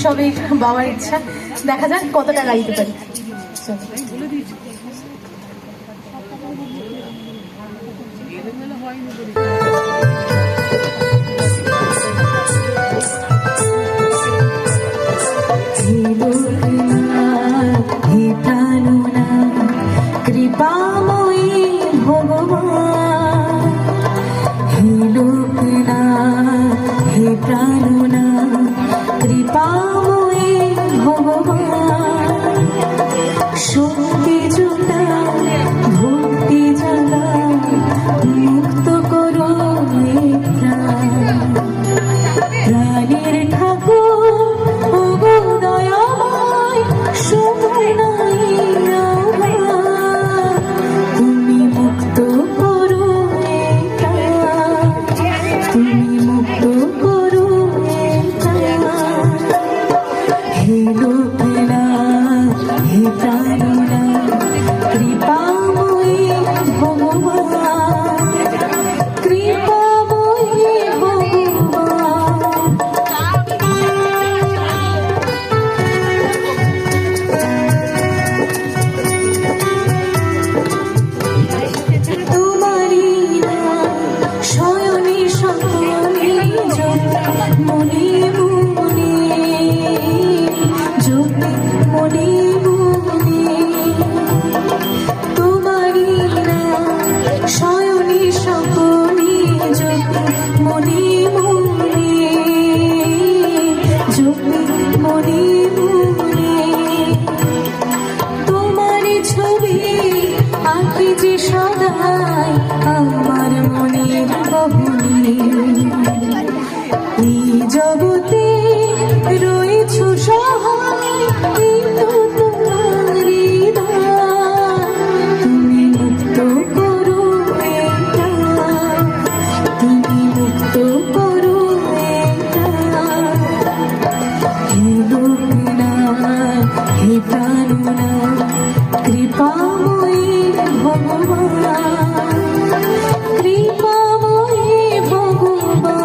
সবই বাবার ইচ্ছা, দেখা যাক কতটা গাইতে পারি। কৃপাময়ী ভগবান, হে লোকনাথ হে প্রাণনাথ, কৃপাময়ী ভগবান, শক্তি জোটা ভক্তি জাগা, মুক্ত করো প্রাণের ঠাকুর ওগো দয়াময়, সময় নাই তুমি মুক্ত করো, তুমি মুক্ত করো, হে লোকনাথ হে প্রাণনাথ, কৃপাময়ী ভগবান, কৃপাময়ী ভগবান। তোমারি শয়নে সকলে মনে মনে, জ্যোতি মনে মনে, তোমারি শয়নে সকলে মনে মনে, জ্যোতি মনে মনে, তোমার ছবি আঁকি যে সদাই আমার মনের গহনে, এই জগতে রয়েছ সহায়, এই তো তোমারই দান, তুমি মুক্ত করো এটা, তুমি মুক্ত করো এটা, হে লোকনাথ হে প্রাণনাথ, কৃপাময়ী ভগবান, কৃপাময়ী ভগবান।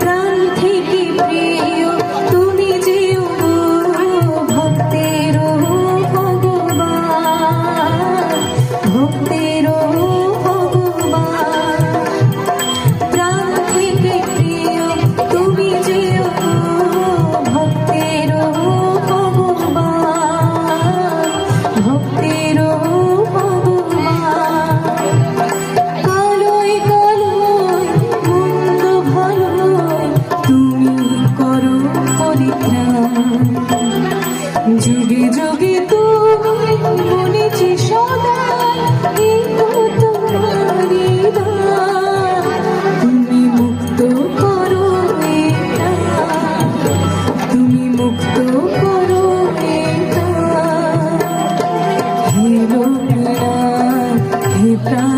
প্রাণ থেকে প্রিয় তুমি যেও ভক্তের ভগবান, ভক্তের ভগবান, প্রাণ থেকে প্রিয় তুমি যেও ভক্তের ভগবান, ভক্তের ভগবান, কালোয় কালোয় মন্দ ভালোয় তুমি করো পরিত্রাণ, যুগে যুগে তুমি বলেছি সদাই, এই তো তোমারই দান, তুমি মুক্ত করো এটা, তুমি মুক্ত করো এটা, হে লোকনাথ হে প্রাণ।